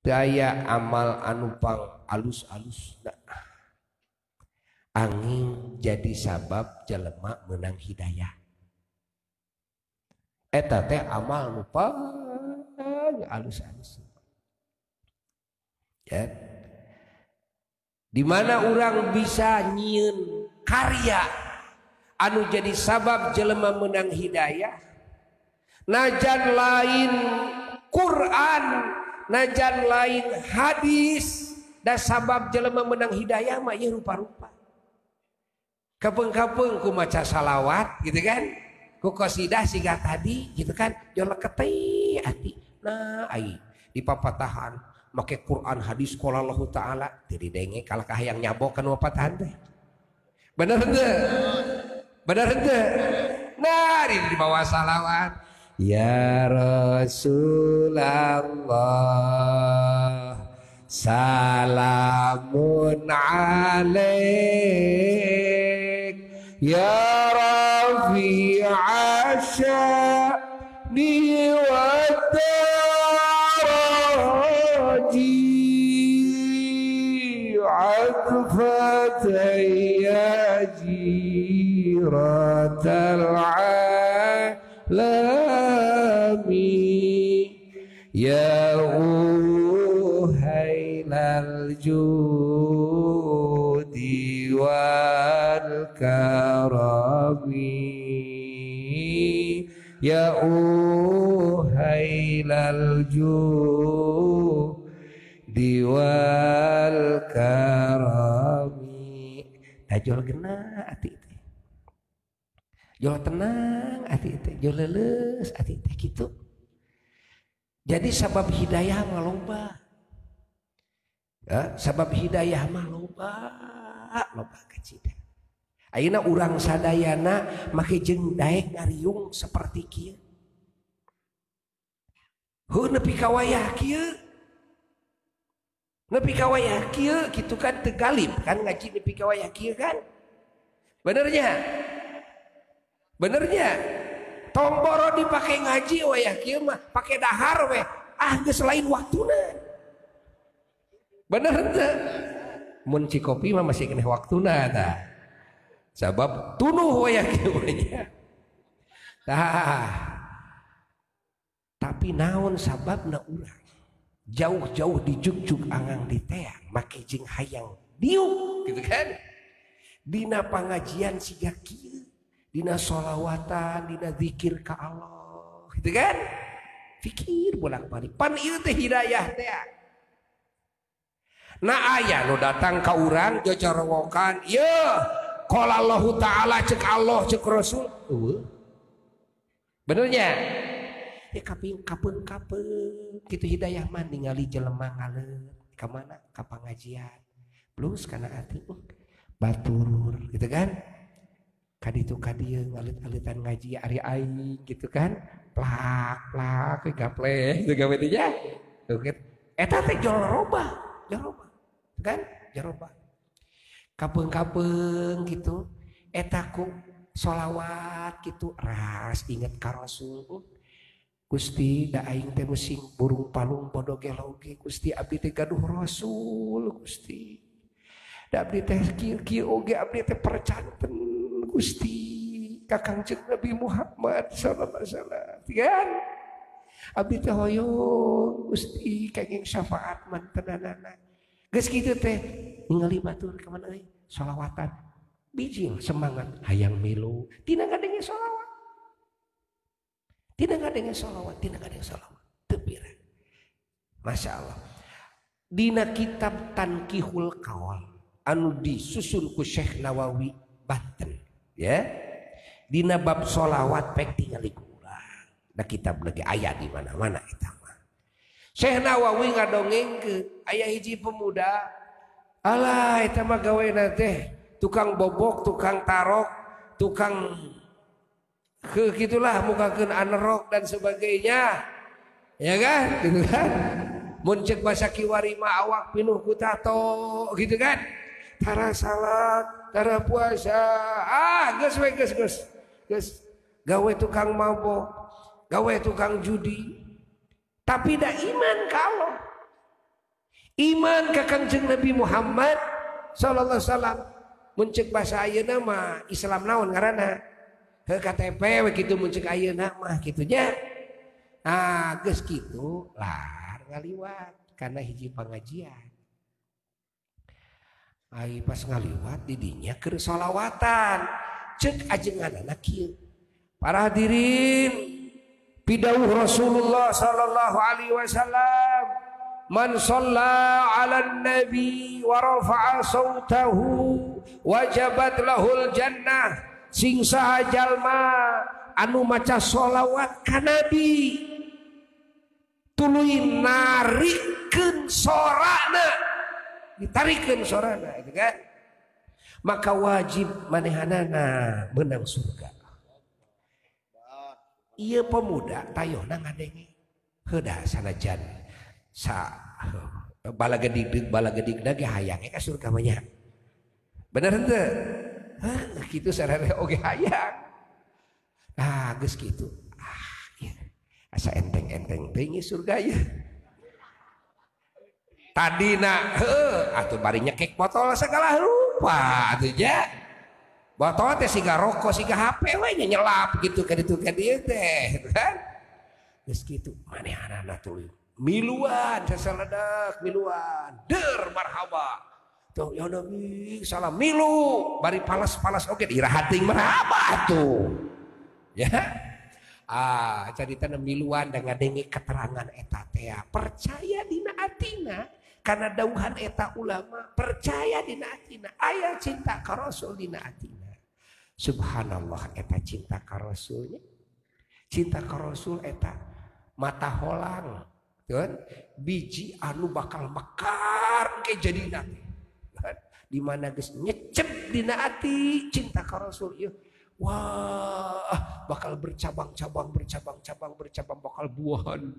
daya amal anu pang alus-alus angin jadi sabab jelema menang hidayah eta teh amal nu pang alus-alus ya di mana orang bisa nyieun karya anu jadi sabab jelema menang hidayah najan lain Quran najan lain hadis da sabab jelema menang hidayah mah ieu rupa-rupa kapeung-kapeung ku maca salawat gitu kan ku qasidah siga tadi gitu kan jolek keteh ati nah ai di papatahan make Quran hadis qala Allah taala teu didenge kalah hayang nyabok kana papatahan teh bener henteu bener henteu nah di bawah salawat ya Rasulullah salamun alaik ya rafi'a sya'ni wa daraji atfatan ya jiratal alami ya uhailal judi wal karami ya uhailal judi wal karami tajol genah ati teh jol tenang ati teh jol leuleus ati teh kitu jadi sabab hidayah mah loba ya, sabab hidayah mah loba kecida ayeuna urang sadayana make jeung daek ngariung seperti kieu heuh nepi ka wayah kieu nepi ka wayah kieu kitu kan teu galib kan ngaji nepi ka wayah kieu kan benernya tomboro dipake ngaji wayah kieu mah pake dahar we geus lain waktuna bener henteu mun cikopi mah masih keneh waktuna tah sabab tunuh wayah kieu nya tah tapi naon sababna urang jauh-jauh dijugjug angang diteang make jeung hayang diuk gitu kan dina pangajian siga kieu dina sholawatan dina zikir ka Allah gitu kan pikir bolak-balik pan ieu teh hidayah teh nah aya nu datang ka urang jojorowokan ieu qala Allah taala ceuk Allah ceuk Rasul benernya ya kapeung kitu hidayah mah ningali jelema ngaleut ka mana ka pangajian plus kana ati batur gitu kan kaditu kadieu ngalit-alitan ngaji ari aing gitu kan plak gapleh gitu gawe teh nya eta teh joroba kan joroba kapeung gitu eta ku sholawat gitu ras inget ka Rasul Gusti da aing teh meusing burung palung bodo geloge Gusti abdi teh gaduh Rasul Gusti da abdi teh kieu oge abdi teh percanten Gusti kakang cek Nabi Muhammad sallallahu alaihi wasallam kan abdi teh hoyong Gusti kenging syafaat mantenanana geus kitu teh ningali batur ka mana euy sholawatan bijil semangat hayang milu tina ngadenge sholawat teu pirang Masya Allah dina kitab Tankihul Qaul anu disusun ku Syekh Nawawi Banten ya dina bab sholawat pek tingali ku urang da kitab lagi aya di mana-mana eta mah Syekh Nawawi ngadongengkeun aya hiji pemuda alah eta mah gaweana teh tukang bobok tukang tarok tukang gitulah mukakeun anerok dan sebagainya ya kan gitu kan mun ceuk basa kiwari mah awak pinuh ku tato gitu kan tara salat tara puasa geus gawe tukang mabok gawe tukang judi tapi da iman ka Allah Iman ka Kangjeng Nabi Muhammad sallallahu alaihi wasallam. Mun ceuk basa ayeuna mah Islam naon ngaranna? Heuh KTP we kitu mun ceuk ayeuna mah kitu nya. Ah, geus kitu lar ngaliwat kana hiji pangajian. Ai pas ngaliwat di dinya keur sholawatan. Ceuk ajenganna kieu. Para hadirin, pidawuh Rasulullah sallallahu alaihi wasallam, man shalla 'alan nabi wa rafa'a sautahu wajabat lahul jannah. Sing saha jalma anu maca sholawat ka nabi tuluy narikeun sorana, ditarikeun sorana gitu kan, maka wajib manehanana menang surga. Ieu pemuda tayona ngadenge heuda sanajan sa balagedik ge hayang ka surga mah nya. Bener henteu? Hah, kitu sararea oge hayang. Nah, geus kitu. Ya. Asa enteng-enteng teuing surga ya. Tadina heuh atuh bari nyekek botol segala rupa atuh nya. Botol teh siga rokok siga HP we nyelap gitu ka ditu ka dieu teh kan. Geus kitu manehanana tuluy miluan sasaledak miluan der marhaba tuh ya Nabi salam milu bari palas-palas oke iraha teuing marhaba tuh ya. Caritana miluan da ngadenge keterangan eta teh percaya dina atina karena dawuhan eta ulama, percaya dina atina aya cinta ka Rasul dina atina. Subhanallah, eta cinta ka Rasulnya, cinta ka Rasul eta mata holang kan biji anu bakal mekar ke jadina kan di mana geus nyecep dina ati cinta ka Rasul ieu wah bakal bercabang-cabang bakal buahan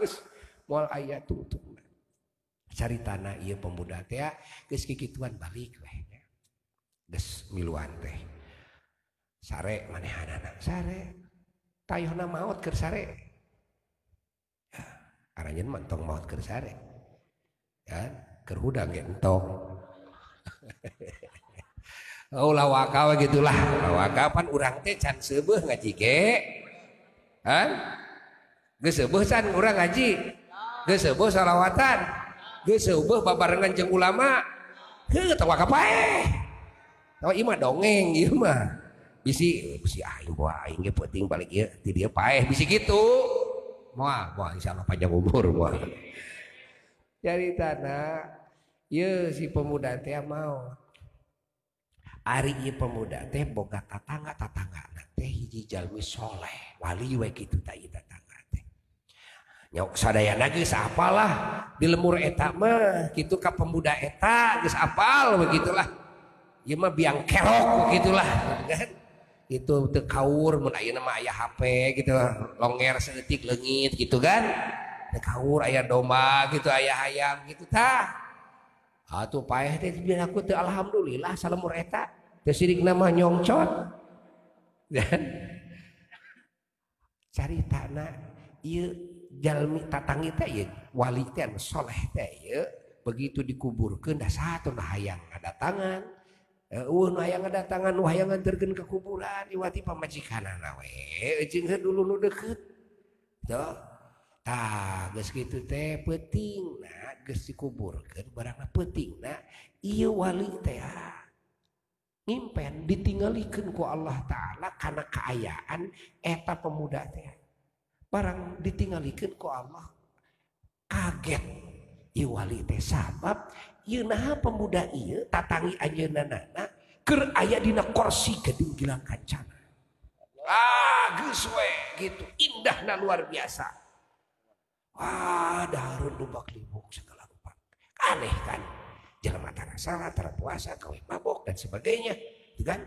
geus moal aya tutupna. Caritana ieu pemuda teh geus kikituan balik we geus miluan teh sare manehanana sare tayona maot keur sare ya, aranjeun mah entong maot keur sare kan keur hudang ge entong. Oh lawaka we gitulah lawaka pan urang teh can seubeuh ngaji ge han geus seubeuh can urang ngaji geus seubeuh salawatan geus seubeuh babarengan jeung ulama heuh teu waka paeh tah ieu mah dongeng ieu mah bisi aing bae aing ge penting balik ieu ti dieu paeh bisi kitu moal insyaallah panjang umur moal. Caritana ieu si pemuda teh mau ari ieu pemuda teh boga tatangga teh hiji jalmi soleh wali we kitu tah ieu tatangga teh nya sadayana geus apalah di lemur eta mah kitu ka pemuda eta geus apal begitulah ieu mah biang kerok begitulah kan itu teu kaur mun ayeuna mah aya HP gitu longer saeutik leungit gitu kan teu kaur aya domba gitu aya hayam gitu tah. Atuh paeh teh biar aku teh alhamdulillah salemur eta teu sirikna mah nyongcot. Dan caritana ieu jalmi tatangi teh ieu wali teh anu soleh teh ieu begitu dikuburkeun da satuna hayang ngadatangan. Nu hayang ngadatangan nu hayang nganterkeun ka kuburan iwati pamajikanana we jeung dulu nu deukeut. Tuh. Tah geus kitu teh peutingna geus dikuburkeun barangna peutingna ieu wali teh ngimpen ditinggalikeun ku Allah taala kana kaayaan eta pemuda teh barang ditinggalikeun ku Allah kaget ieu wali teh sabab ieu naha pemuda ieu tatangi anjeunna keur aya dina kursi gedung gilang kancana geus we gitu indahna luar biasa. Wah, dahareun lubak libuk segala rupa. Aneh kan? Jelema tara salat, tara puasa, kawe mabok dan sebagainya, kan?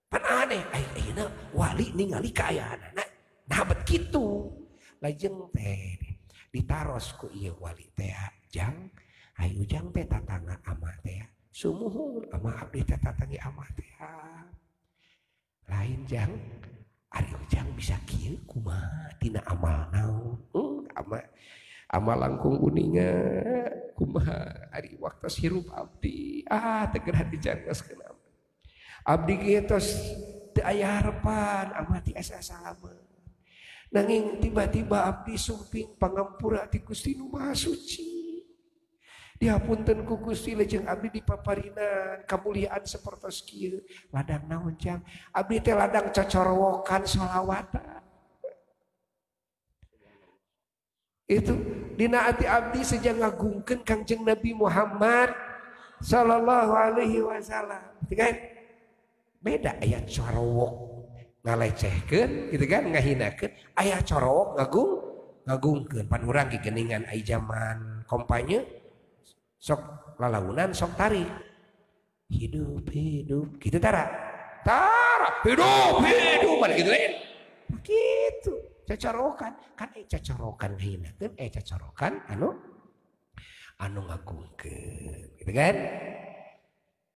Pan aneh, ayeuna wali ningali kaayaanana. Nah, bet kitu. Lajeng teh ditaros ku ieu wali teh jang, ayo jang teh tatangga amah teh. Sumuhun amah abdi teh tatangi amah teh. Lain jang ari ujang bisa kieu kumaha tina amal naon amal langkung kuninga kumaha ari waktu hirup abdi tegerah dijaroskeun abdi geus teu aya harapan amati asa sama nanging tiba-tiba abdi sumping pangampura ti Gusti Nu Maha Suci dihapunten ku Gusti lejeng abdi dipaparinan kamuliaan sapertos kieu ladang naon jang abdi teh ladang cocorowokan sholawatan itu dina ati abdi saja ngagungkeun Kangjeng Nabi Muhammad sallallahu alaihi wasallam kan beda aya corowok ngalecehkeun gitu kan ngahinakeun aya corowok ngagungkeun pan urang ge geuningan ai zaman kampanye sok lalaunan sok tarik hidup gitu tara hidup mana gitu kan begitu cocorokan kan cocorokan hinakeun cocorokan anu ngagungkeun gitu kan